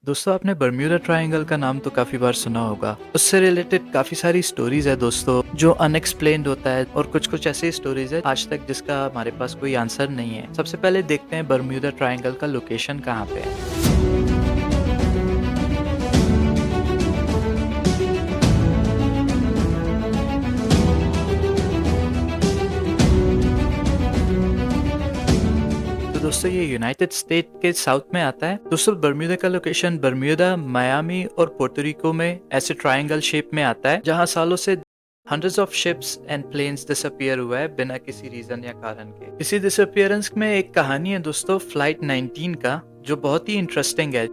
दोस्तों आपने Bermuda triangle का नाम तो काफी बार सुना होगा। उससे रिलेटेड काफी सारी स्टोरीज है दोस्तों जो अनएक्सप्लेन्ड होता है, और कुछ कुछ ऐसी स्टोरीज है आज तक जिसका हमारे पास कोई आंसर नहीं है। सबसे पहले देखते हैं बर्म्यूडा ट्रायंगल का लोकेशन कहाँ पे है। तो दोस्तों ये यूनाइटेड स्टेट के साउथ में आता है। दोस्तों बर्म्यूडा का लोकेशन बर्म्यूडा, मायामी और पोर्टोरिको में ऐसे ट्रायंगल शेप में आता है, जहां सालों से hundreds of ships and planes disappear हुआ है बिना किसी रीजन या कारण के। इसी डिसअपियरेंस में एक कहानी है दोस्तों फ्लाइट 19 का, जो बहुत ही इंटरेस्टिंग है।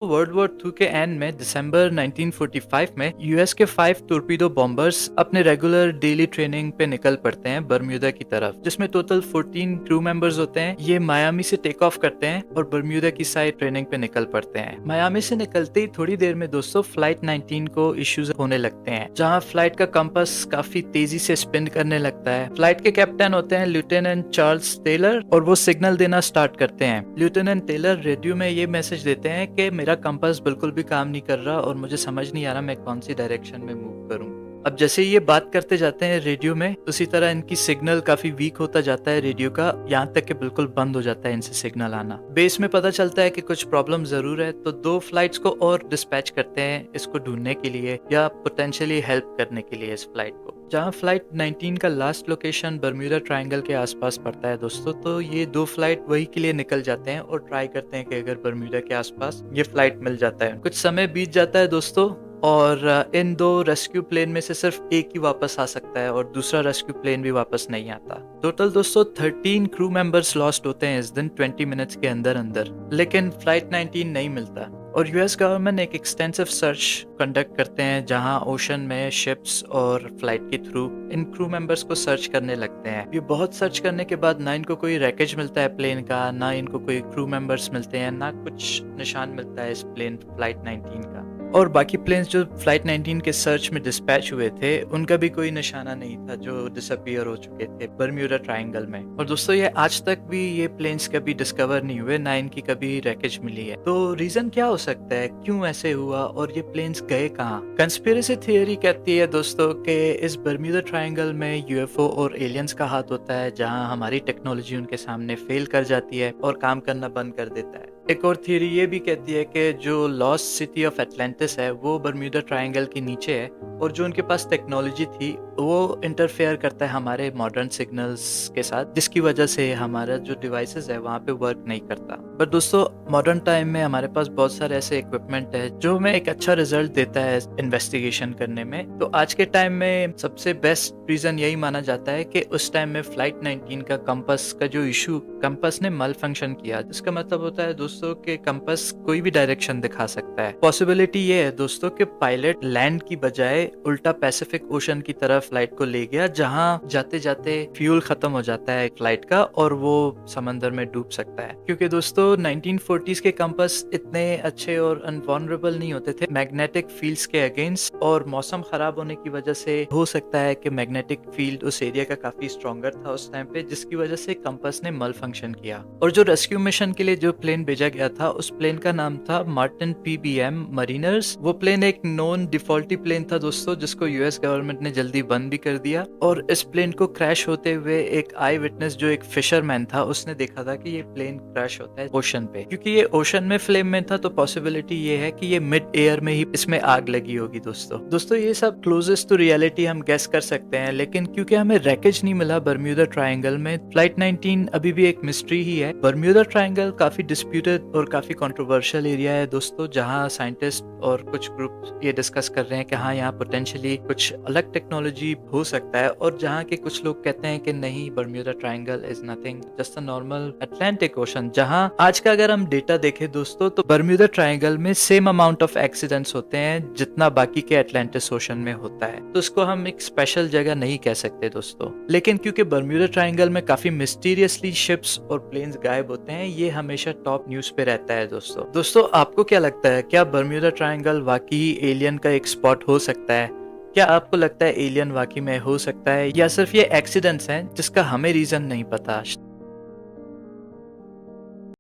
वर्ल्ड वॉर 2 के एंड में दिसंबर 1945 में यूएस के 5 टोरपीडो बॉम्बर्स अपने रेगुलर डेली ट्रेनिंग पे निकल पड़ते हैं बर्म्यूडा की तरफ, जिसमें टोटल 14 क्रू मेंबर्स होते हैं। ये मायामी से टेक ऑफ करते हैं और बर्म्यूडा की साइड ट्रेनिंग पे निकल पड़ते हैं। मायामी से निकलते ही थोड़ी देर में दोस्तों फ्लाइट 19 को इश्यूज होने लगते हैं, जहाँ फ्लाइट का कंपास काफी तेजी से स्पिन करने लगता है। फ्लाइट के कैप्टन होते हैं लेफ्टिनेंट चार्ल्स टेलर, और वो सिग्नल देना स्टार्ट करते हैं। लेफ्टिनेंट टेलर रेडियो में ये मैसेज देते हैं कि मेरा कंपास बिल्कुल भी काम नहीं कर रहा और मुझे समझ नहीं आ रहा मैं कौन सी डायरेक्शन में मूव करूं। अब जैसे ये बात करते जाते हैं रेडियो में, उसी तरह इनकी सिग्नल काफी वीक होता जाता है रेडियो का, यहाँ तक कि बिल्कुल बंद हो जाता है इनसे सिग्नल आना। बेस में पता चलता है कि कुछ प्रॉब्लम जरूर है, तो 2 फ्लाइट्स को और डिस्पैच करते हैं इसको ढूंढने के लिए या पोटेंशियली हेल्प करने के लिए इस फ्लाइट को। जहाँ फ्लाइट 19 का लास्ट लोकेशन बर्म्यूडा ट्रायंगल के आसपास पड़ता है दोस्तों, तो ये 2 फ्लाइट वही के लिए निकल जाते हैं और ट्राई करते हैं कि अगर बर्म्यूडा के आसपास ये फ्लाइट मिल जाता है। कुछ समय बीत जाता है दोस्तों, और इन 2 रेस्क्यू प्लेन में से सिर्फ एक ही वापस आ सकता है और दूसरा रेस्क्यू प्लेन भी वापस नहीं आता। टोटल दोस्तों 13 क्रू मेंबर्स लॉस्ट होते हैं इस दिन 20 मिनट्स के अंदर अंदर, लेकिन फ्लाइट 19 नहीं मिलता। और यूएस गवर्नमेंट एक एक्सटेंसिव सर्च कंडक्ट करते हैं, जहां ओशन में शिप्स और फ्लाइट के थ्रू इन क्रू मेंबर्स को सर्च करने लगते हैं। ये बहुत सर्च करने के बाद ना इनको कोई रैकेज मिलता है प्लेन का, ना इनको कोई क्रू मेंबर्स मिलते हैं, ना कुछ निशान मिलता है इस प्लेन फ्लाइट 19 का। और बाकी प्लेन्स जो फ्लाइट 19 के सर्च में डिस्पैच हुए थे, उनका भी कोई निशाना नहीं था, जो डिसअपियर हो चुके थे बर्म्यूडा ट्रायंगल में। और दोस्तों ये आज तक भी ये प्लेन्स कभी डिस्कवर नहीं हुए, ना इनकी कभी रैकेज मिली है। तो रीजन क्या हो सकता है, क्यों ऐसे हुआ और ये प्लेन्स गए कहाँ? कंस्पिरेसी थियरी कहती है दोस्तों कि इस बर्म्यूडा ट्रायंगल में यूएफओ और एलियंस का हाथ होता है, जहाँ हमारी टेक्नोलॉजी उनके सामने फेल कर जाती है और काम करना बंद कर देता है। एक और थियरी ये भी कहती है कि जो लॉस्ट सिटी ऑफ एटलांटिस है वो बर्म्यूडा ट्रायंगल के नीचे है, और जो उनके पास टेक्नोलॉजी थी वो इंटरफेयर करता है हमारे मॉडर्न सिग्नल्स के साथ, जिसकी वजह से हमारा जो डिवाइसेस है वहाँ पे वर्क नहीं करता। पर दोस्तों मॉडर्न टाइम में हमारे पास बहुत सारे ऐसे इक्विपमेंट है जो हमें एक अच्छा रिजल्ट देता है इन्वेस्टिगेशन करने में। तो आज के टाइम में सबसे बेस्ट रीजन यही माना जाता है कि उस टाइम में फ्लाइट 19 का कंपास का जो इशू, कंपास ने मल फंक्शन किया, जिसका मतलब होता है दोस्तों कि कंपास कोई भी डायरेक्शन दिखा सकता है। पॉसिबिलिटी ये है दोस्तों कि पायलट लैंड की बजाय उल्टा पैसिफिक ओशन की तरफ फ्लाइट को ले गया, जहां जाते जाते फ्यूल खत्म हो जाता है फ्लाइट का और वो समंदर में डूब सकता है। क्योंकि दोस्तों 1940s के कंपास इतने अच्छे और अनवल्नरेबल नहीं होते थे मैग्नेटिक फील्ड्स के अगेंस्ट, और मौसम खराब होने की वजह से हो सकता है कि मैग्नेटिक फील्ड उस एरिया का काफी स्ट्रॉन्गर था उस टाइम पे, जिसकी वजह से कंपास ने मल फंक्शन किया। और जो रेस्क्यू मिशन के लिए जो प्लेन भेजा गया था, उस प्लेन का नाम था मार्टिन PBM मरीनर्स। वो प्लेन एक नॉन डिफॉल्टी प्लेन था दोस्तों, जिसको यूएस गवर्नमेंट ने जल्दी बंद भी कर दिया। और इस प्लेन को क्रैश होते हुए एक आई विटनेस जो एक फिशरमैन था, उसने देखा था कि ये प्लेन क्रैश होता है ओशन पे। क्योंकि ये ओशन में फ्लेम में था, तो पॉसिबिलिटी ये है कि ये मिड एयर में ही इसमें आग लगी होगी दोस्तों ये सब क्लोजेस्ट टू रियलिटी हम गेस कर सकते हैं, लेकिन क्योंकि हमें रैकेज नहीं मिला बर्म्यूडा ट्रायंगल में, फ्लाइट 19 अभी भी एक मिस्ट्री ही है। बर्म्यूडा ट्रायंगल काफी डिस्प्यूटेड और काफी कंट्रोवर्शियल एरिया है दोस्तों, जहां साइंटिस्ट और कुछ ग्रुप ये डिस्कस कर रहे हैं कि हाँ यहाँ पोटेंशियली कुछ अलग टेक्नोलॉजी हो सकता है, और जहाँ के कुछ लोग कहते हैं कि नहीं, Bermuda triangle is nothing, just a normal Atlantic ocean. जहाँ आज का अगर हम डेटा देखें दोस्तों, तो बर्म्यूडा ट्रायंगल में सेम अमाउंट ऑफ एक्सीडेंट्स होते हैं जितना बाकी के अटलांटिस ओशन में होता है, तो इसको हम एक स्पेशल जगह नहीं कह सकते दोस्तों। लेकिन क्योंकि बर्म्यूडा ट्रायंगल में काफी मिस्टीरियसली शिप्स और प्लेन्स गायब होते हैं, ये हमेशा टॉप न्यूज पे रहता है दोस्तों आपको क्या लगता है, क्या बर्म्यूडा ट्रायंगल वाकई एलियन का एक स्पॉट हो सकता है? क्या आपको लगता है एलियन वाकई में हो सकता है या सिर्फ ये एक्सीडेंट्स हैं जिसका हमें रीजन नहीं पता आज